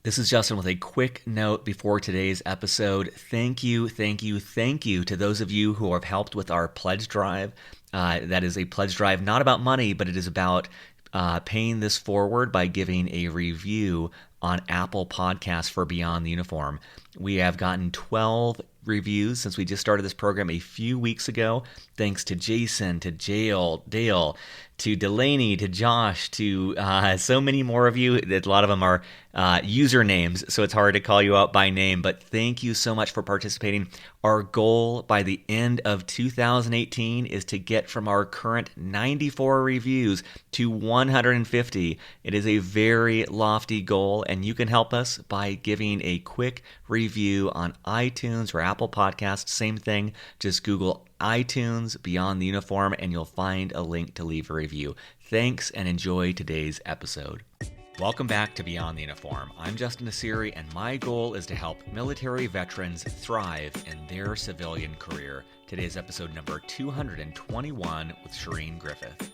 This is Justin with a quick note before today's episode. Thank you to those of you who have helped with our pledge drive. That is a pledge drive not about money, but it is about paying this forward by giving a review on Apple Podcasts for Beyond the Uniform. We have gotten 12 reviews since we just started this program a few weeks ago. Thanks to Jason, to Dale, to Delaney, to Josh, to so many more of you. A lot of them are usernames, so it's hard to call you out by name, but thank you so much for participating. Our goal by the end of 2018 is to get from our current 94 reviews to 150. It is a very lofty goal, and you can help us by giving a quick review on iTunes or Apple Podcasts. Same thing, just Google iTunes Beyond the Uniform and you'll find a link to leave a review. Thanks and enjoy today's episode. Welcome back to Beyond the Uniform. I'm Justin Nassiri, and my goal is to help military veterans thrive in their civilian career. Today's episode number 221 with Cheriene Griffith.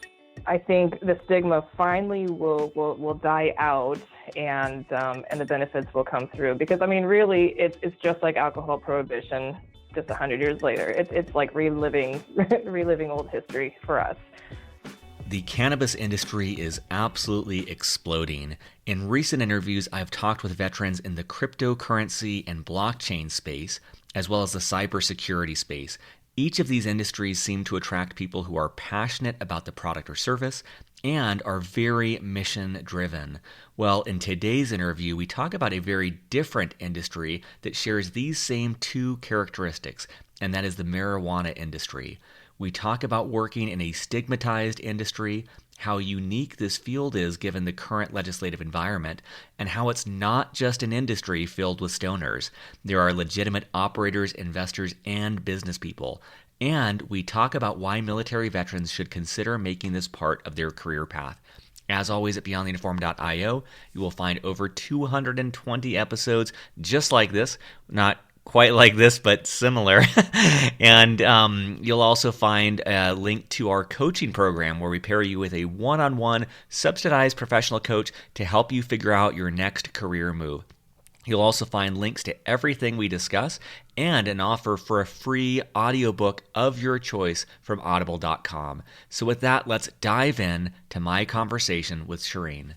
I think the stigma finally will die out, and the benefits will come through. Because I mean, really, it's just like alcohol prohibition, just 100 years later. It's like reliving old history for us. The cannabis industry is absolutely exploding. In recent interviews, I've talked with veterans in the cryptocurrency and blockchain space, as well as the cybersecurity space. Each of these industries seem to attract people who are passionate about the product or service and are very mission-driven. Well, in today's interview, we talk about a very different industry that shares these same two characteristics, and that is the marijuana industry. We talk about working in a stigmatized industry, how unique this field is given the current legislative environment, and how it's not just an industry filled with stoners. There are legitimate operators, investors, and business people. And we talk about why military veterans should consider making this part of their career path. As always, at beyondtheuniform.io, you will find over 220 episodes just like this, not quite like this, but similar. And you'll also find a link to our coaching program where we pair you with a one-on-one subsidized professional coach to help you figure out your next career move. You'll also find links to everything we discuss and an offer for a free audiobook of your choice from audible.com. So with that, let's dive in to my conversation with Cheriene.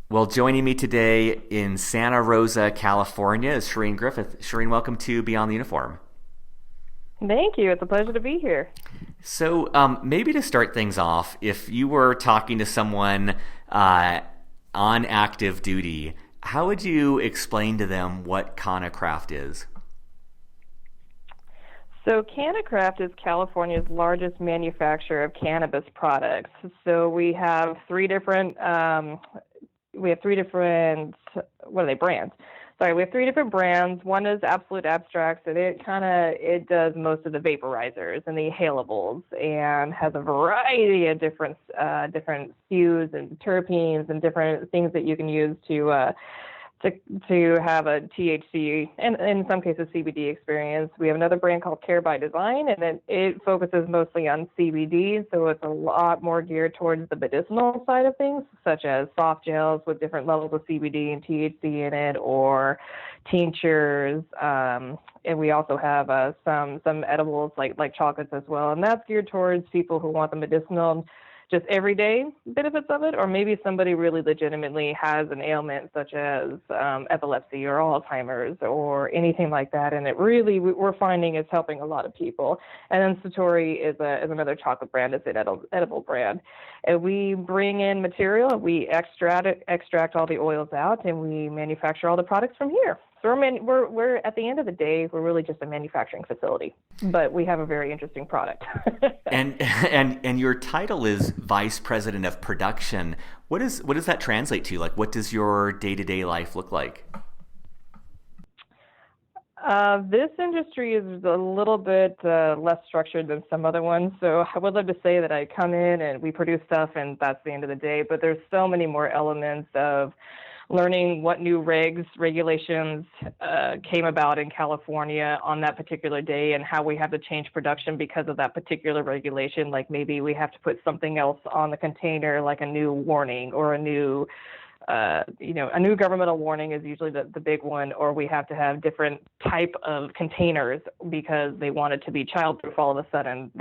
Well, joining me today in Santa Rosa, California is Cheriene Griffith. Cheriene, welcome to Beyond the Uniform. Thank you. It's a pleasure to be here. So maybe to start things off, if you were talking to someone on active duty, how would you explain to them what CannaCraft is? So CannaCraft is California's largest manufacturer of cannabis products. So we have three different brands. Sorry, we have three different brands. One is Absolute Abstract, so it does most of the vaporizers and the inhalables, and has a variety of different hues and terpenes and different things that you can use to have a THC and in some cases CBD experience. We have another brand called Care by Design, and then it focuses mostly on CBD, so it's a lot more geared towards the medicinal side of things, such as soft gels with different levels of CBD and THC in it, or tinctures. And we also have some edibles like chocolates as well, and that's geared towards people who want the medicinal, just everyday benefits of it, or maybe somebody really legitimately has an ailment such as epilepsy or Alzheimer's or anything like that, and it really, we're finding it's helping a lot of people. And then Satori is another chocolate brand. It's an edible brand. And we bring in material, we extract all the oils out, and we manufacture all the products from here. So we're at the end of the day, we're really just a manufacturing facility, but we have a very interesting product. and your title is Vice President of Production. What does that translate to? Like, what does your day-to-day life look like? This industry is a little bit less structured than some other ones. So I would love to say that I come in and we produce stuff and that's the end of the day. But there's so many more elements of learning what new regulations came about in California on that particular day and how we have to change production because of that particular regulation. Like maybe we have to put something else on the container, like a new warning or a new governmental warning is usually the big one, or we have to have different type of containers because they want it to be childproof all of a sudden.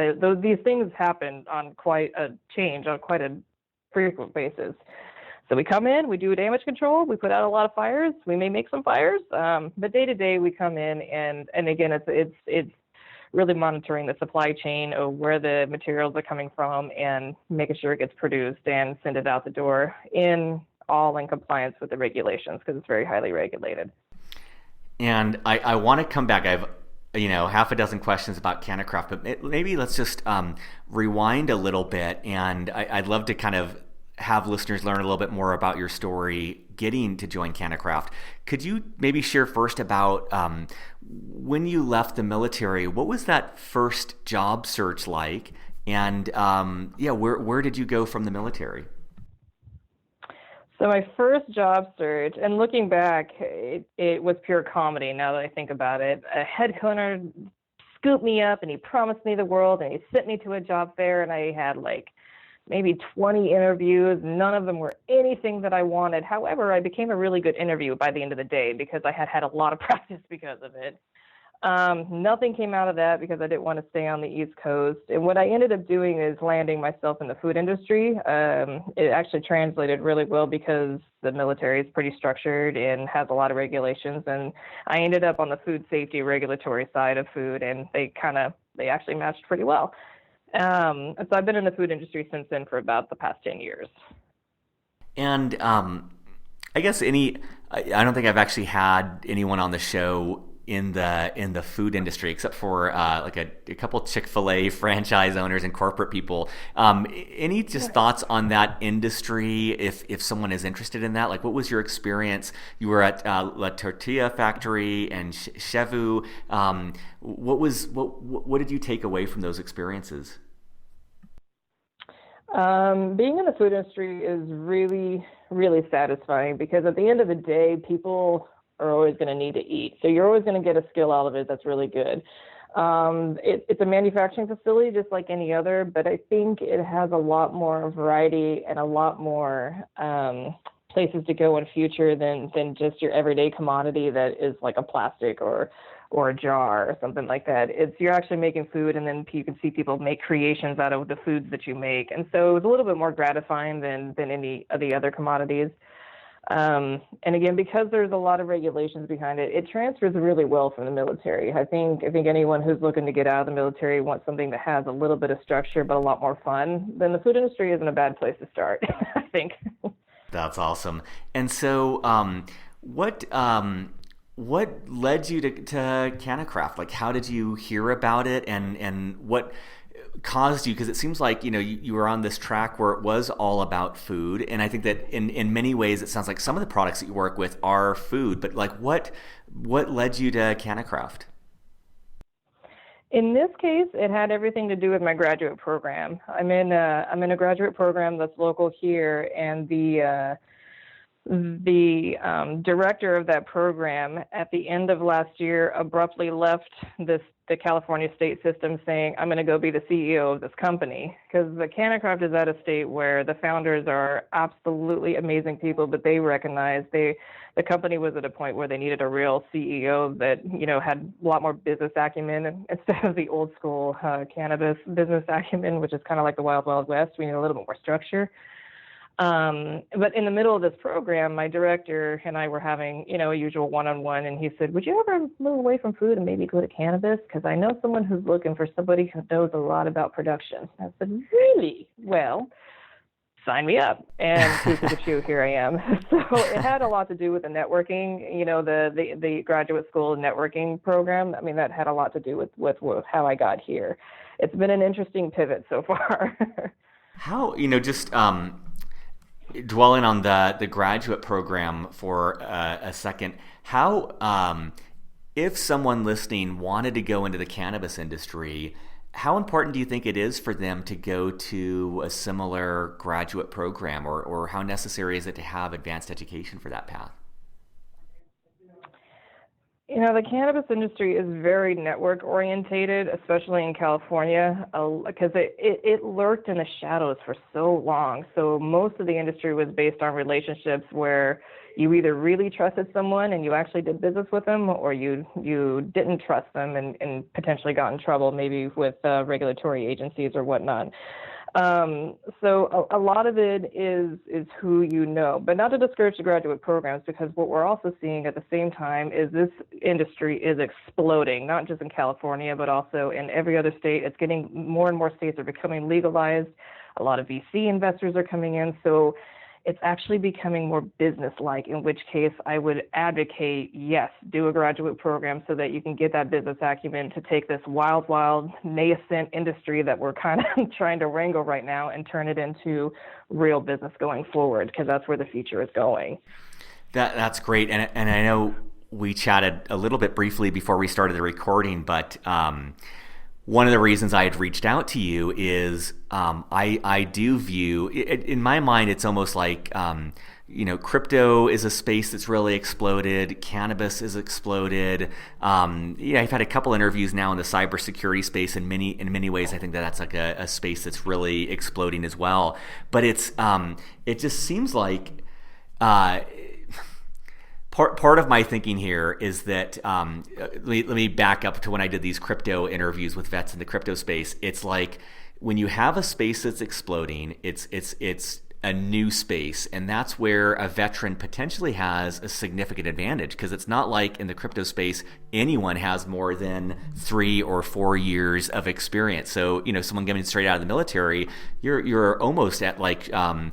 These things happen on quite a frequent basis. So we come in, we do damage control, we put out a lot of fires, we may make some fires, but day to day we come in and again, it's really monitoring the supply chain of where the materials are coming from and making sure it gets produced and send it out the door all in compliance with the regulations because it's very highly regulated. And I want to come back. I have half a dozen questions about CannaCraft, but maybe let's just rewind a little bit. And I'd love to kind of have listeners learn a little bit more about your story getting to join CannaCraft. Could you maybe share first about when you left the military? What was that first job search like? And where did you go from the military? So my first job search, and looking back, it was pure comedy now that I think about it. A headhunter scooped me up and he promised me the world and he sent me to a job fair and I had like maybe 20 interviews. None of them were anything that I wanted. However, I became a really good interviewer by the end of the day because I had a lot of practice because of it. Nothing came out of that because I didn't want to stay on the East Coast. And what I ended up doing is landing myself in the food industry. It actually translated really well because the military is pretty structured and has a lot of regulations. And I ended up on the food safety regulatory side of food, and they actually matched pretty well. And so I've been in the food industry since then for about the past 10 years. And I guess I don't think I've actually had anyone on the show in the food industry except for like a couple Chick-fil-A franchise owners and corporate people. Any just thoughts on that industry if someone is interested in that? Like, what was your experience? You were at La Tortilla Factory and Chevu. What did you take away from those experiences? Being in the food industry is really, really satisfying because at the end of the day, people are always going to need to eat. So you're always going to get a skill out of it that's really good. It's a manufacturing facility just like any other, but I think it has a lot more variety and a lot more places to go in future than just your everyday commodity that is like a plastic or a jar or something like that. You're actually making food, and then you can see people make creations out of the foods that you make. And so it's a little bit more gratifying than any of the other commodities. And again, because there's a lot of regulations behind it, it transfers really well from the military. I think anyone who's looking to get out of the military wants something that has a little bit of structure but a lot more fun. Then the food industry isn't a bad place to start, I think. That's awesome. And so, what led you to CannaCraft? Like, how did you hear about it, and what caused you? Because it seems like you were on this track where it was all about food, and I think that in many ways it sounds like some of the products that you work with are food. But like, what led you to CannaCraft? In this case, it had everything to do with my graduate program. I'm in a graduate program that's local here, and the director of that program at the end of last year abruptly left the California state system, saying, I'm going to go be the CEO of this company, because the CannaCraft is at a state where the founders are absolutely amazing people, but they recognize the company was at a point where they needed a real CEO that had a lot more business acumen instead of the old school cannabis business acumen, which is kind of like the Wild Wild West. We need a little bit more structure. But in the middle of this program, my director and I were having, a usual one-on-one, and he said, would you ever move away from food and maybe go to cannabis? Because I know someone who's looking for somebody who knows a lot about production. I said, really? Well, sign me up. And who's the shoe, here I am. So it had a lot to do with the networking, the graduate school networking program. I mean, that had a lot to do with how I got here. It's been an interesting pivot so far. How, dwelling on the graduate program for a second, how if someone listening wanted to go into the cannabis industry, How important do you think it is for them to go to a similar graduate program, or how necessary is it to have advanced education for that path? The cannabis industry is very network orientated, especially in California, because it lurked in the shadows for so long. So most of the industry was based on relationships where you either really trusted someone and you actually did business with them, or you didn't trust them and potentially got in trouble, maybe with regulatory agencies or whatnot. So a lot of it is who you know, but not to discourage the graduate programs, because what we're also seeing at the same time is this industry is exploding, not just in California, but also in every other state. It's getting more and more states are becoming legalized. A lot of VC investors are coming in. So it's actually becoming more business-like, in which case I would advocate, yes, do a graduate program so that you can get that business acumen to take this wild, nascent industry that we're kind of trying to wrangle right now and turn it into real business going forward, because that's where the future is going. That's great. And I know we chatted a little bit briefly before we started the recording, but one of the reasons I had reached out to you is I do view, in my mind, it's almost like, crypto is a space that's really exploded. Cannabis is exploded. I've had a couple interviews now in the cybersecurity space. In many ways, I think that's like a space that's really exploding as well. But it just seems like Part of my thinking here is that let me back up to when I did these crypto interviews with vets in the crypto space. It's like when you have a space that's exploding, it's a new space, and that's where a veteran potentially has a significant advantage, because it's not like in the crypto space anyone has more than 3 or 4 years of experience. So someone coming straight out of the military, you're almost at like on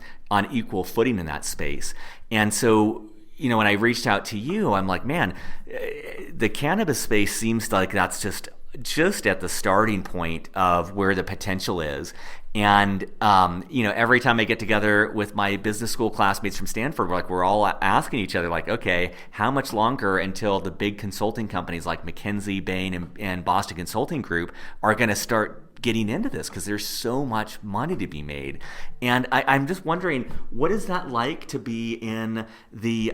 equal footing in that space, and so. When I reached out to you, I'm like, man, the cannabis space seems like that's just at the starting point of where the potential is. And, every time I get together with my business school classmates from Stanford, we're all asking each other, like, okay, how much longer until the big consulting companies like McKinsey, Bain, and Boston Consulting Group are going to start getting into this, because there's so much money to be made. And I'm just wondering, what is that like to be in the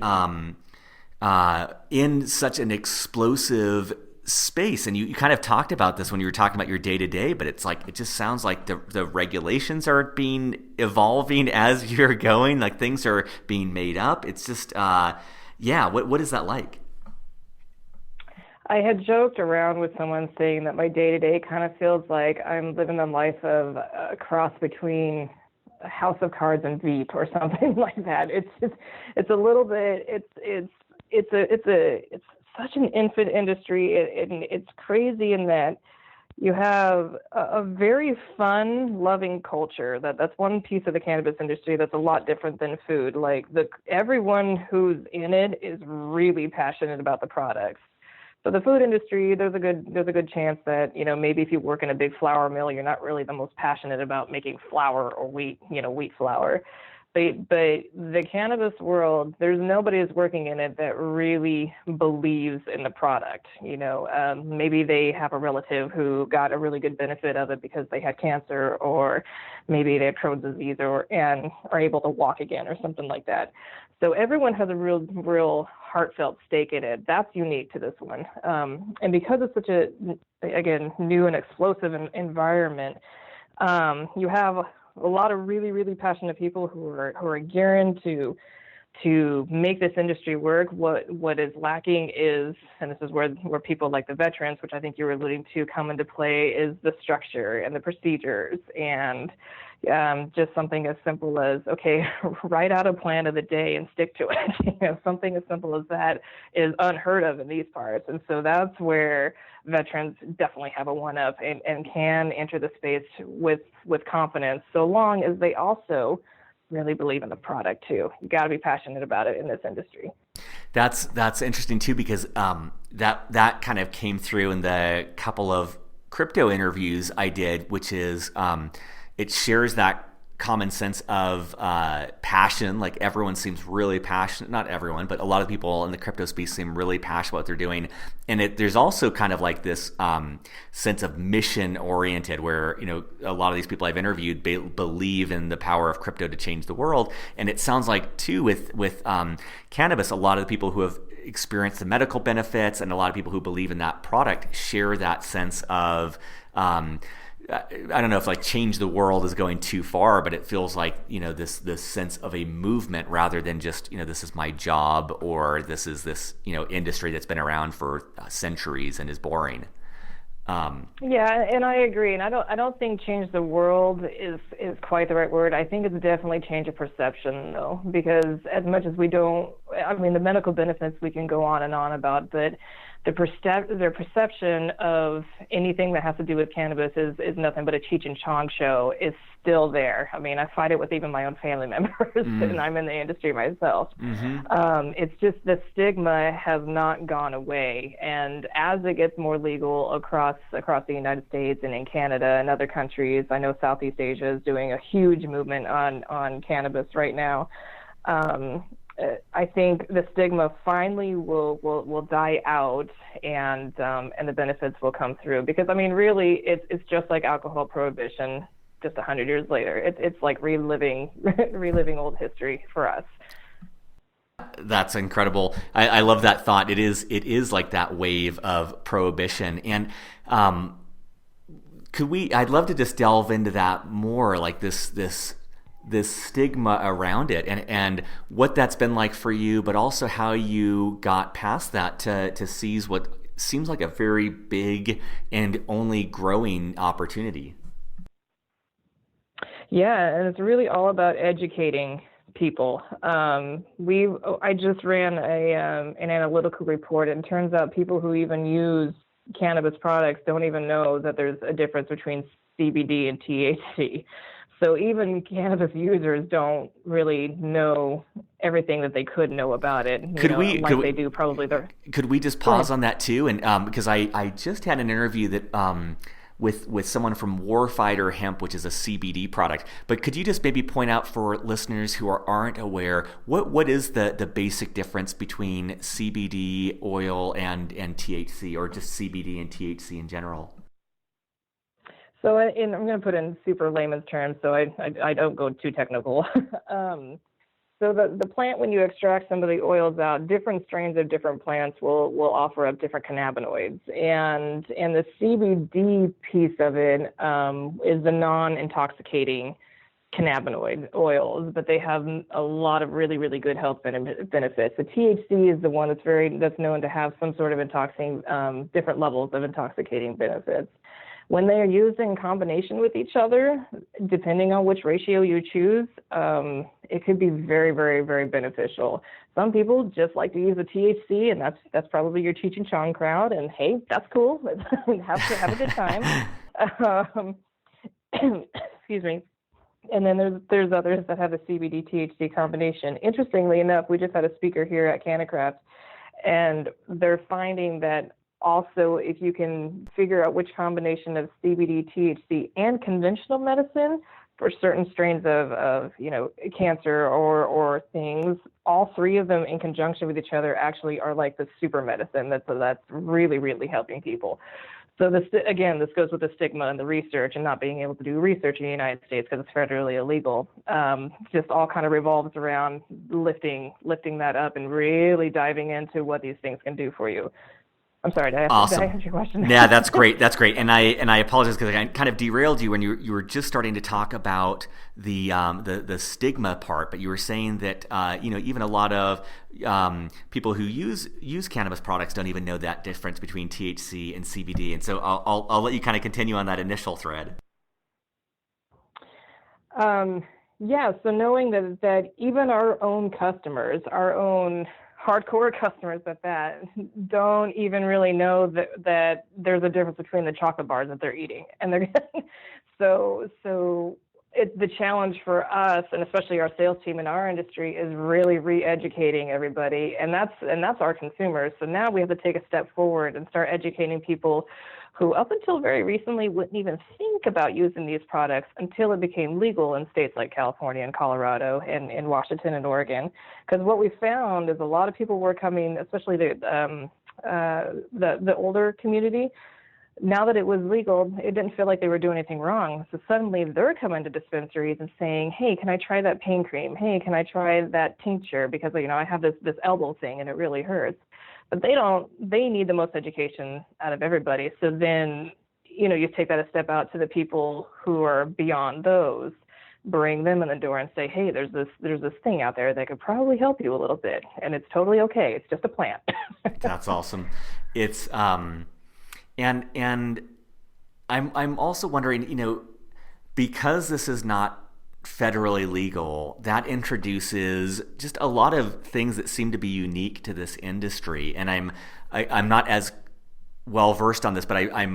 in such an explosive space? And you kind of talked about this when you were talking about your day-to-day, but it's like, it just sounds like the regulations are evolving as you're going, like things are being made up. It's just what is that like? I had joked around with someone saying that my day-to-day kind of feels like I'm living the life of a cross between House of Cards and Veep or something like that. It's a little bit, it's such an infant industry, and it's crazy in that you have a very fun, loving culture. That's one piece of the cannabis industry that's a lot different than food. Like everyone who's in it is really passionate about the products. So the food industry, there's a good chance that, maybe if you work in a big flour mill, you're not really the most passionate about making flour or wheat flour. But the cannabis world, there's nobody who's working in it that really believes in the product. Maybe they have a relative who got a really good benefit of it because they had cancer, or maybe they have Crohn's disease, and are able to walk again, or something like that. So everyone has a real heartfelt stake in it. That's unique to this one. And because it's such again, new and explosive environment, you have a lot of really, really passionate people who are gearing to make this industry work. What is lacking is, and this is where people like the veterans, which I think you were alluding to, come into play, is the structure and the procedures, and just something as simple as, okay, write out a plan of the day and stick to it. Something as simple as that is unheard of in these parts. And so that's where veterans definitely have a one-up and can enter the space with confidence, so long as they also really believe in the product too. You got to be passionate about it in this industry. That's interesting too, because that kind of came through in the couple of crypto interviews I did, which is it shares that common sense of passion. Like everyone seems really passionate, not everyone, but a lot of people in the crypto space seem really passionate about what they're doing. And there's also kind of like this sense of mission oriented where, a lot of these people I've interviewed believe in the power of crypto to change the world. And it sounds like too with cannabis, a lot of the people who have experienced the medical benefits and a lot of people who believe in that product share that sense of I don't know if like change the world is going too far, but it feels like, this sense of a movement rather than just, this is my job or this is this, industry that's been around for centuries and is boring. Yeah, and I agree. And I don't think change the world is quite the right word. I think it's definitely change of perception though, because as much as the medical benefits we can go on and on about, but their perception of anything that has to do with cannabis is nothing but a Cheech and Chong show is still there. I mean, I fight it with even my own family members, and I'm in the industry myself. It's just the stigma has not gone away, and as it gets more legal across the United States and in Canada and other countries, I know Southeast Asia is doing a huge movement on cannabis right now. I think the stigma finally will die out, and the benefits will come through. Because really, it's just like alcohol prohibition, just 100 years later. It's like reliving old history for us. That's incredible. I love that thought. It is like that wave of prohibition, and I'd love to just delve into that more, like this stigma around it and what that's been like for you, but also how you got past that to seize what seems like a very big and only growing opportunity. Yeah, and it's really all about educating people. I just ran an analytical report, and it turns out people who even use cannabis products don't even know that there's a difference between CBD and THC. So even cannabis users don't really know everything that they could know about it. They do probably. Could we just pause on that too? And because I just had an interview that with someone from Warfighter Hemp, which is a CBD product. But could you just maybe point out for listeners who aren't aware, what is the basic difference between CBD oil and THC, or just CBD and THC in general? So I'm going to put in super layman's terms, so I don't go too technical. So the plant, when you extract some of the oils out, different strains of different plants will offer up different cannabinoids. And the CBD piece of it is the non-intoxicating cannabinoid oils, but they have a lot of really, really good health benefits. The THC is the one that's known to have some sort of different levels of intoxicating benefits. When they are used in combination with each other, depending on which ratio you choose, it could be very, very, very beneficial. Some people just like to use the THC, and that's probably your Cheech and Chong crowd. And hey, that's cool. have a good time. Excuse me. And then there's others that have a CBD THC combination. Interestingly enough, we just had a speaker here at CannaCraft, and they're finding that also, if you can figure out which combination of CBD, THC, and conventional medicine for certain strains of cancer or things, all three of them in conjunction with each other actually are like the super medicine that's really, really helping people. So this goes with the stigma and the research and not being able to do research in the United States because it's federally illegal. Just all kind of revolves around lifting that up and really diving into what these things can do for you. I'm sorry, did I answer your question? Yeah, that's great. That's great. And I apologize because I kind of derailed you when you were just starting to talk about the stigma part. But you were saying that even a lot of people who use cannabis products don't even know that difference between THC and CBD. And so I'll let you kind of continue on that initial thread. Yeah. So knowing that even our own customers, our own hardcore customers at that, don't even really know that there's a difference between the chocolate bars that they're eating, and they're so the challenge for us, and especially our sales team in our industry, is really re-educating everybody, and that's our consumers. So now we have to take a step forward and start educating people who up until very recently wouldn't even think about using these products until it became legal in states like California and Colorado and in Washington and Oregon. Because what we found is a lot of people were coming, especially the older community. Now that it was legal, it didn't feel like they were doing anything wrong. So suddenly they're coming to dispensaries and saying, hey, can I try that pain cream? Hey, can I try that tincture? Because, I have this elbow thing and it really hurts. But they need the most education out of everybody. So then, you take that a step out to the people who are beyond those, bring them in the door and say, hey, there's this thing out there that could probably help you a little bit. And it's totally okay. It's just a plant. That's awesome. It's, and I'm also wondering, because this is not federally legal, that introduces just a lot of things that seem to be unique to this industry. And I'm not as well versed on this, but I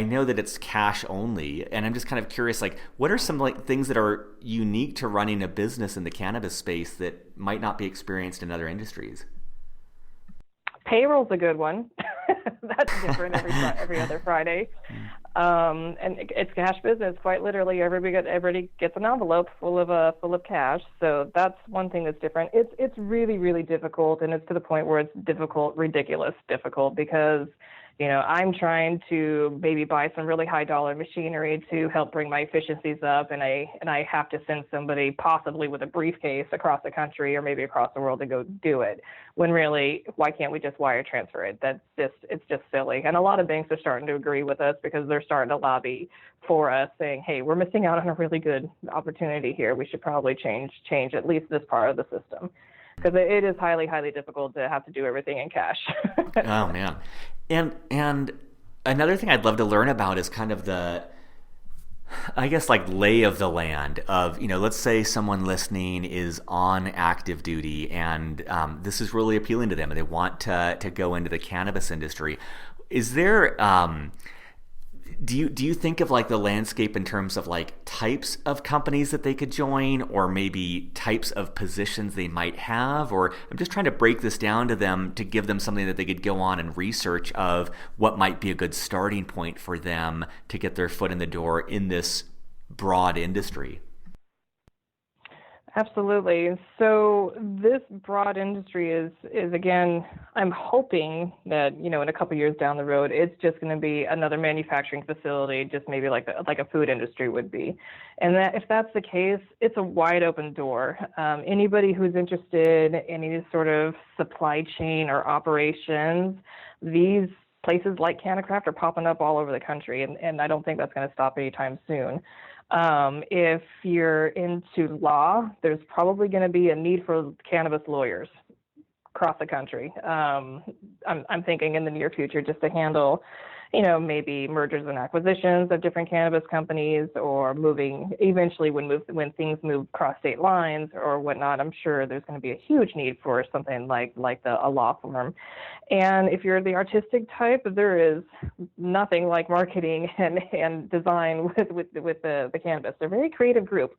know that it's cash only, and I'm just kind of curious, like, what are some things that are unique to running a business in the cannabis space that might not be experienced in other industries? Payroll's a good one. That's different every other Friday. And it's cash business. Quite literally, everybody gets an envelope full of cash. So that's one thing that's different. It's really, really difficult, and it's to the point where it's difficult, ridiculous difficult, because I'm trying to maybe buy some really high dollar machinery to help bring my efficiencies up, and I have to send somebody possibly with a briefcase across the country or maybe across the world to go do it. When really, why can't we just wire transfer it? It's just silly. And a lot of banks are starting to agree with us because they're starting to lobby for us, saying, hey, we're missing out on a really good opportunity here. We should probably change at least this part of the system, because it is highly, highly difficult to have to do everything in cash. Oh, man. And another thing I'd love to learn about is kind of the, I guess, like, lay of the land of, let's say someone listening is on active duty and this is really appealing to them and they want to go into the cannabis industry. Is there, do you think of, like, the landscape in terms of, like, types of companies that they could join, or maybe types of positions they might have? Or I'm just trying to break this down to them to give them something that they could go on and research of what might be a good starting point for them to get their foot in the door in this broad industry. Absolutely. So this broad industry is again, I'm hoping that, in a couple years down the road, it's just going to be another manufacturing facility, just maybe like a food industry would be. And that if that's the case, it's a wide open door. Anybody who's interested in any sort of supply chain or operations, these places like CannaCraft are popping up all over the country, and I don't think that's going to stop anytime soon. If you're into law, there's probably going to be a need for cannabis lawyers across the country. I'm thinking in the near future, just to handle, maybe mergers and acquisitions of different cannabis companies, or moving eventually when things move cross state lines or whatnot. I'm sure there's going to be a huge need for something like a law firm. And if you're the artistic type, there is nothing like marketing and design with the cannabis. They're a very creative group.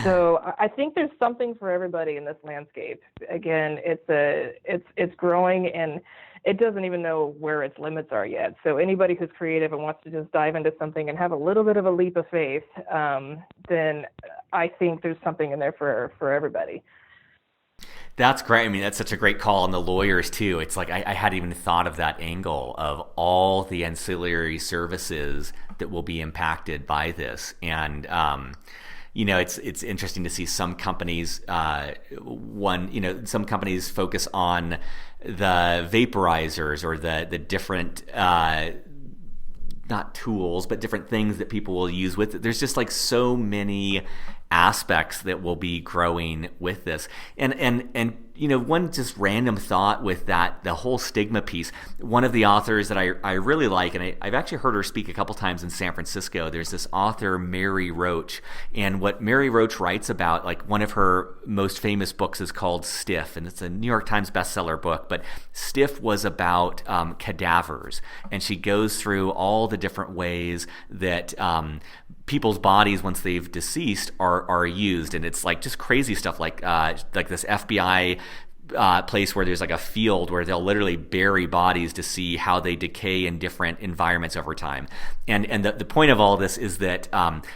So I think there's something for everybody in this landscape. Again, it's growing, and it doesn't even know where its limits are yet. So anybody who's creative and wants to just dive into something and have a little bit of a leap of faith, then I think there's something in there for everybody. That's great. I mean, that's such a great call on the lawyers too. It's like I hadn't even thought of that angle of all the ancillary services that will be impacted by this. And it's interesting to see some companies. Some companies focus on the vaporizers or the different. Not tools, but different things that people will use with it. There's just like so many aspects that will be growing with this. And one just random thought with that, the whole stigma piece. One of the authors that I really like, and I've actually heard her speak a couple times in San Francisco. There's this author, Mary Roach, and what Mary Roach writes about, like one of her most famous books is called Stiff, and it's a New York Times bestseller book. But Stiff was about cadavers, and she goes through all the different ways that people's bodies once they've deceased are used, and it's like just crazy stuff like this FBI place where there's like a field where they'll literally bury bodies to see how they decay in different environments over time. And the point of all this is that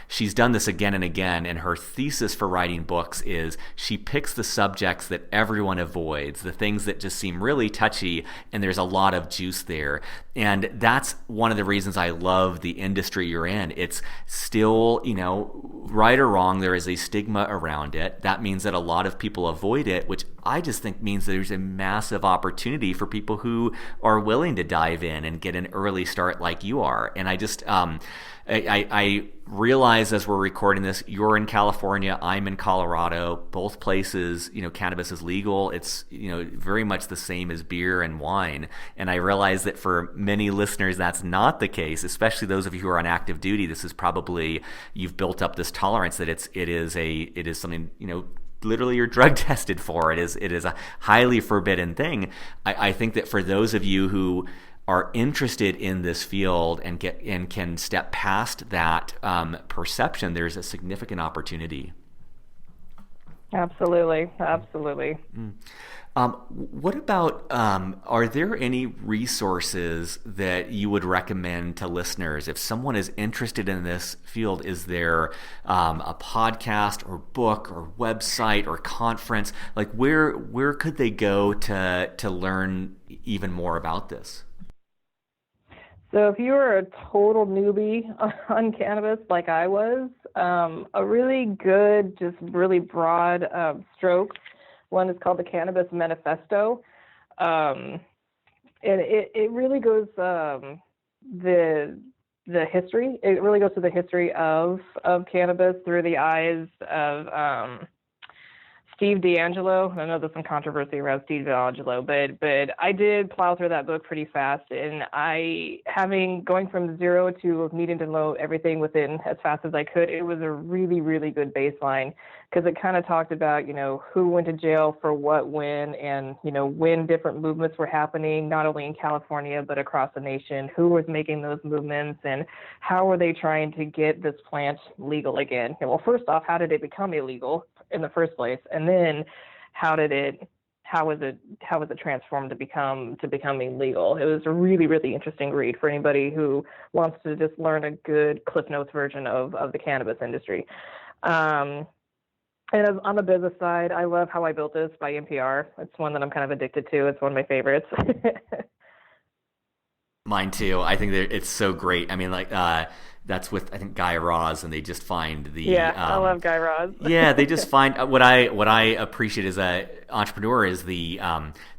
she's done this again and again, and her thesis for writing books is she picks the subjects that everyone avoids, the things that just seem really touchy, and there's a lot of juice there. And that's one of the reasons I love the industry you're in. It's still, right or wrong, there is a stigma around it. That means that a lot of people avoid it, which I just think means there's a massive opportunity for people who are willing to dive in and get an early start like you are. And I just, I realize as we're recording this, you're in California, I'm in Colorado. Both places, cannabis is legal. It's, very much the same as beer and wine. And I realize that for many listeners, that's not the case, especially those of you who are on active duty. This is probably, you've built up this tolerance that it is something, literally you're drug tested for. It is a highly forbidden thing. I think that for those of you who are interested in this field and can step past that perception, there's a significant opportunity. Absolutely. What about, are there any resources that you would recommend to listeners? If someone is interested in this field, is there a podcast or book or website or conference? Like where could they go to learn even more about this? So if you were a total newbie on cannabis like I was, a really good, just really broad stroke, one is called the Cannabis Manifesto. And it really goes the history. It really goes to the history of cannabis through the eyes of Steve D'Angelo. I know there's some controversy around Steve D'Angelo, but I did plow through that book pretty fast, and going from zero to needing to know everything within as fast as I could, it was a really, really good baseline, because it kind of talked about, who went to jail for what, when, and, when different movements were happening, not only in California, but across the nation, who was making those movements, and how were they trying to get this plant legal again? Well, first off, how did it become illegal in the first place? And then how was it transformed to becoming legal? It was a really, really interesting read for anybody who wants to just learn a good Cliff Notes version of the cannabis industry. And on the business side, I love How I Built This by NPR. It's one that I'm kind of addicted to. It's one of my favorites. Mine too. I think that it's so great. I mean, that's with, I think, Guy Raz, and they just find the... Yeah, I love Guy Raz. Yeah, they just find... What I appreciate as an entrepreneur is they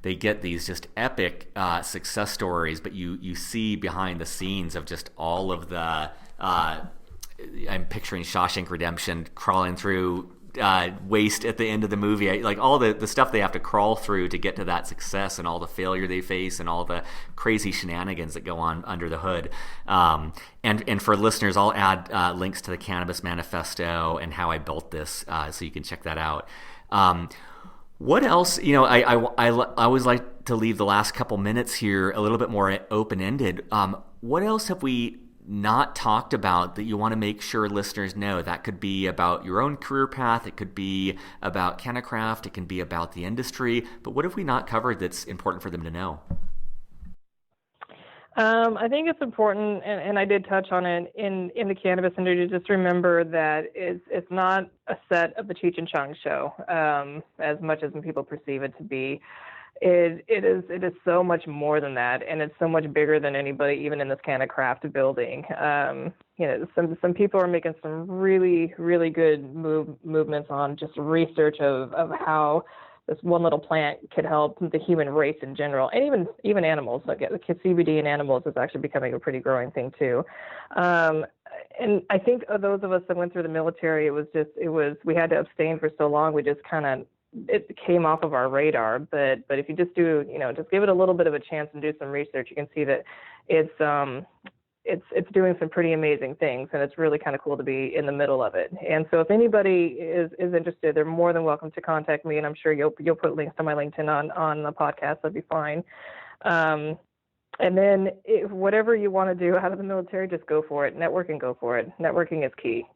get these just epic success stories, but you see behind the scenes of just all of the... I'm picturing Shawshank Redemption crawling through waste at the end of the movie, like all the stuff they have to crawl through to get to that success, and all the failure they face, and all the crazy shenanigans that go on under the hood. And for listeners, I'll add links to the Cannabis Manifesto and How I Built This, so you can check that out. What else? I always like to leave the last couple minutes here a little bit more open-ended. What else have we not talked about that you want to make sure listeners know? That could be about your own career path. It could be about CannaCraft. It can be about the industry. But what have we not covered that's important for them to know? I think it's important, and I did touch on it in the cannabis industry, to just remember that it's not a set of the Cheech and Chong show, as much as people perceive it to be. It is so much more than that, and it's so much bigger than anybody, even in this CannaCraft building. Some people are making some really, really good movements on just research of how this one little plant could help the human race in general, and even animals. Like CBD in animals is actually becoming a pretty growing thing too. And I think of those of us that went through the military, we had to abstain for so long. We just kind of it came off of our radar. But if you just do, just give it a little bit of a chance and do some research, you can see that it's doing some pretty amazing things, and it's really kind of cool to be in the middle of it. And so if anybody is interested, they're more than welcome to contact me, and I'm sure you'll put links to my LinkedIn on the podcast. That'd be fine. And then whatever you want to do out of the military, just go for it. Network and go for it. Networking is key.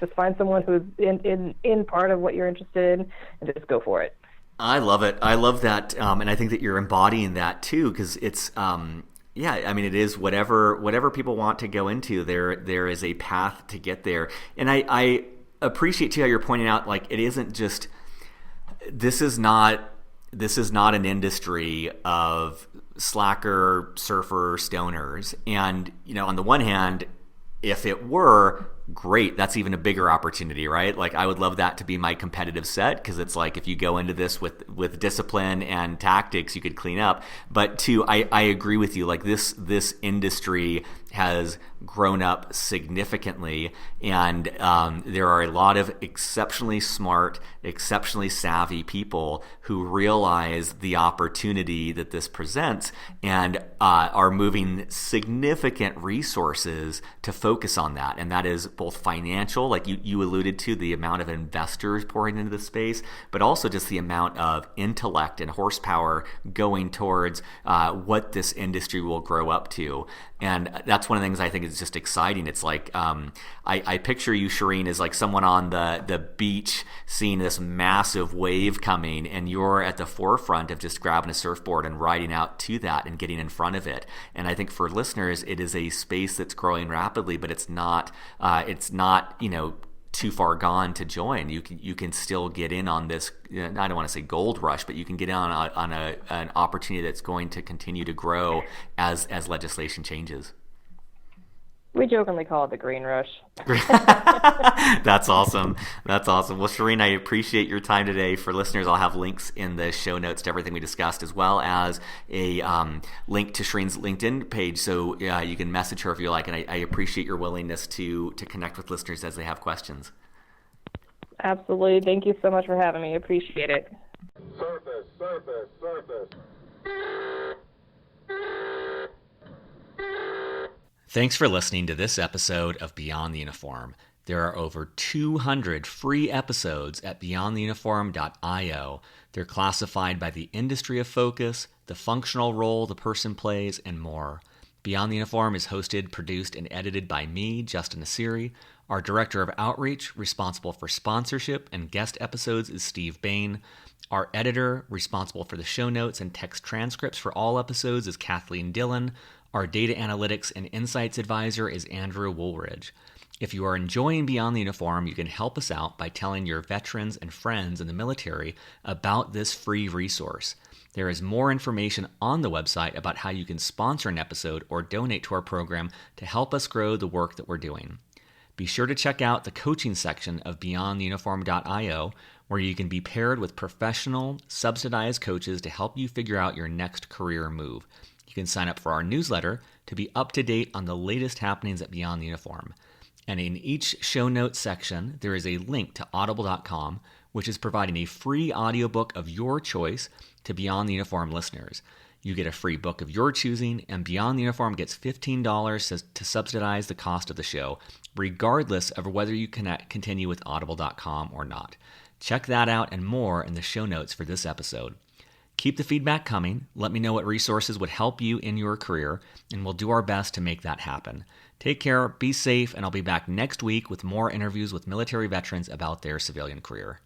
Just find someone who's in part of what you're interested in, and just go for it. I love it. I love that, and I think that you're embodying that too, because it's yeah, I mean, it is whatever people want to go into. There is a path to get there, and I appreciate too how you're pointing out, like, it isn't just, this is not an industry of slacker, surfer, stoners. And, on the one hand, if it were, great, that's even a bigger opportunity, right? Like, I would love that to be my competitive set, because it's like, if you go into this with discipline and tactics, you could clean up. But two, I agree with you, like, this industry has grown up significantly, and there are a lot of exceptionally smart, exceptionally savvy people who realize the opportunity that this presents, and are moving significant resources to focus on that. And that is both financial, like you alluded to, the amount of investors pouring into the space, but also just the amount of intellect and horsepower going towards what this industry will grow up to. And that's one of the things I think is just exciting. It's like, I picture you, Cheriene, as like someone on the beach seeing this massive wave coming, and you're at the forefront of just grabbing a surfboard and riding out to that and getting in front of it. And I think for listeners, it is a space that's growing rapidly, but it's not too far gone to join. You can still get in on this. I don't want to say gold rush, but you can get in on an opportunity that's going to continue to grow as legislation changes. We jokingly call it the green rush. That's awesome. That's awesome. Well, Cheriene, I appreciate your time today. For listeners, I'll have links in the show notes to everything we discussed, as well as a link to Cheriene's LinkedIn page, so you can message her if you like. And I appreciate your willingness to connect with listeners as they have questions. Absolutely. Thank you so much for having me. Appreciate it. Surface. Thanks for listening to this episode of Beyond the Uniform. There are over 200 free episodes at beyondtheuniform.io. They're classified by the industry of focus, the functional role the person plays, and more. Beyond the Uniform is hosted, produced, and edited by me, Justin Asiri. Our Director of Outreach, responsible for sponsorship and guest episodes, is Steve Bain. Our editor, responsible for the show notes and text transcripts for all episodes, is Kathleen Dillon. Our data analytics and insights advisor is Andrew Woolridge. If you are enjoying Beyond the Uniform, you can help us out by telling your veterans and friends in the military about this free resource. There is more information on the website about how you can sponsor an episode or donate to our program to help us grow the work that we're doing. Be sure to check out the coaching section of beyondtheuniform.io, where you can be paired with professional, subsidized coaches to help you figure out your next career move. You can sign up for our newsletter to be up to date on the latest happenings at Beyond the Uniform. And in each show notes section, there is a link to audible.com, which is providing a free audiobook of your choice to Beyond the Uniform listeners. You get a free book of your choosing, and Beyond the Uniform gets $15 to subsidize the cost of the show, regardless of whether you continue with audible.com or not. Check that out and more in the show notes for this episode. Keep the feedback coming. Let me know what resources would help you in your career, and we'll do our best to make that happen. Take care, be safe, and I'll be back next week with more interviews with military veterans about their civilian career.